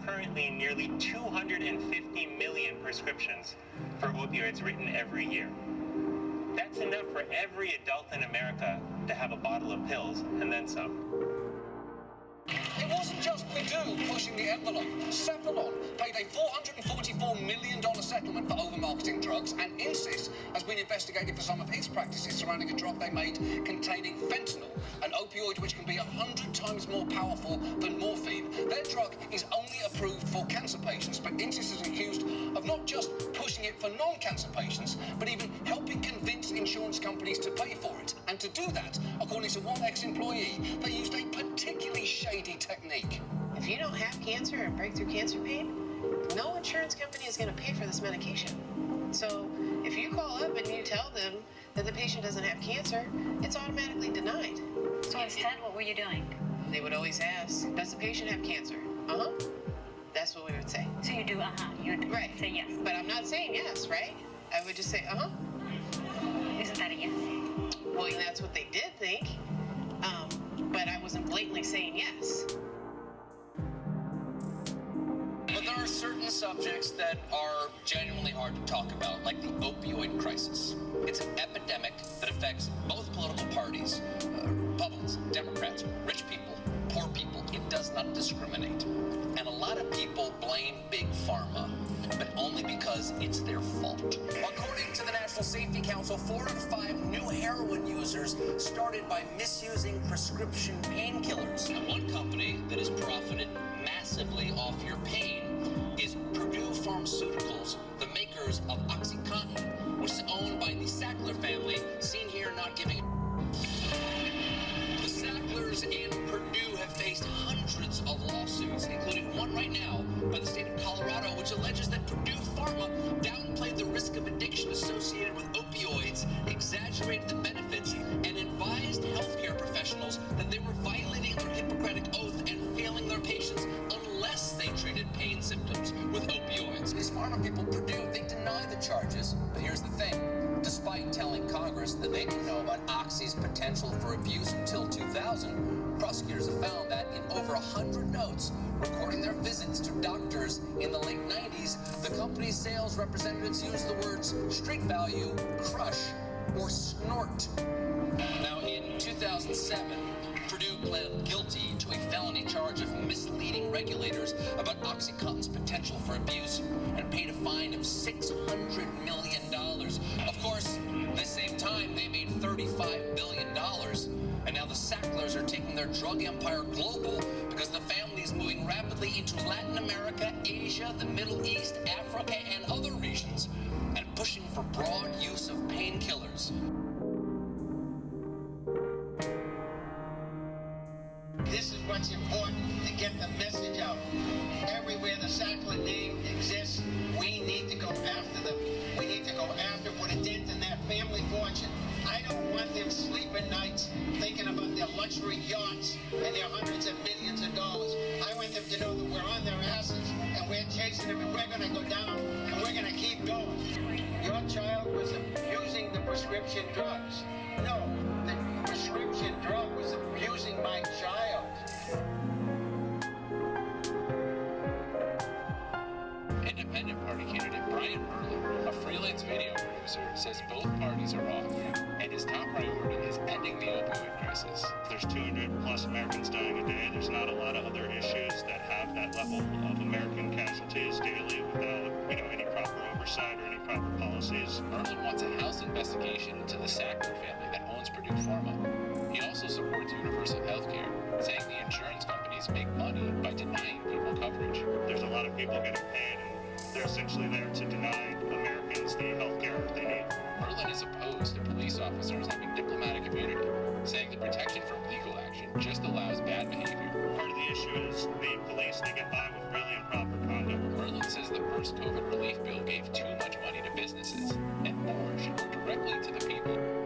currently nearly 250 million prescriptions for opioids written every year. That's enough for every adult in America to have a bottle of pills and then some. It wasn't just Purdue pushing the envelope. Sackler paid a $444 million settlement for over-marketing drugs, and Insys has been investigated for some of its practices surrounding a drug they made containing fentanyl, an opioid which can be 100 times more powerful than morphine. Their drug is only approved for cancer patients, but Insys is accused of not just pushing it for non-cancer patients, but even helping convince insurance companies to pay for it. And to do that, according to one ex-employee, they used a particularly shady technique. If you don't have cancer and breakthrough cancer pain, no insurance company is going to pay for this medication. So if you call up and you tell them that the patient doesn't have cancer, it's automatically denied. So instead, what were you doing? They would always ask, does the patient have cancer? Uh-huh. That's what we would say. So you do, you'd right. Say yes. But I'm not saying yes, right? I would just say, uh-huh. Isn't that a yes? Well, that's what they did think. But I wasn't blatantly saying yes. But there are certain subjects that are genuinely hard to talk about, like the opioid crisis. It's an epidemic that affects both political parties, Republicans, Democrats, rich people, poor people. It does not discriminate. And a lot of people blame Big Pharma, but only because it's their fault. According to the National Safety Council, 4 out of 5 new heroin users started by misusing prescription painkillers. And one company that has profited massively off your pain is Purdue Pharmaceuticals, the makers of OxyContin, which is owned by the Sackler family, seen here not giving The Sacklers and Purdue have faced hundreds of lawsuits, including one right now by the state of Colorado, which alleges that Purdue Pharma downplayed the risk of addiction associated with opioids, exaggerated the benefits, and advised healthcare professionals that they were violating their Hippocratic oath and failing their patients unless they treated pain symptoms with opioids. These pharma people, Purdue, they deny the charges, but here's the thing. Despite telling Congress that they didn't know about Oxy's potential for abuse until 2000, prosecutors have found that in over 100 notes recording their visits to doctors in the late 90s, the company's sales representatives used the words street value, crush, or snort. Now, in 2007, Purdue pled guilty to a felony charge of misleading regulators about OxyContin's potential for abuse and paid a fine of $600 million. Of course, at the same time, they made $35 billion. And now the Sacklers are taking their drug empire global because the family is moving rapidly into Latin America, Asia, the Middle East, Africa, and other regions, and pushing for broad use of painkillers. This is what's important to get the message out. Everywhere the Sackler name exists, we need to go after them. We need to go after what a dent in that family fortune. I don't want them sleeping nights thinking about their luxury yachts and their hundreds of millions of dollars. I want them to know that we're on their asses and we're chasing them and we're going to go down and we're going to keep going. Your child was abusing the prescription drugs. No, the prescription drug was abusing my child. Independent Party candidate Brian Merlen, a freelance video producer, says both parties are wrong, and his top priority is ending the opioid crisis. There's 200 plus Americans dying a day. There's not a lot of other issues that have that level of American casualties daily without, any proper oversight or any proper policies. Merlen wants a House investigation into the Sackler family that owns Purdue Pharma. He also supports universal health care, saying the insurance companies make money by denying people coverage. There's a lot of people getting paid, and they're essentially there to deny Americans the health care they need. Merlen is opposed to police officers having diplomatic immunity, saying the protection from legal action just allows bad behavior. Part of the issue is the police, they get by with really improper conduct. Merlen says the first COVID relief bill gave too much money to businesses, and more should go directly to the people.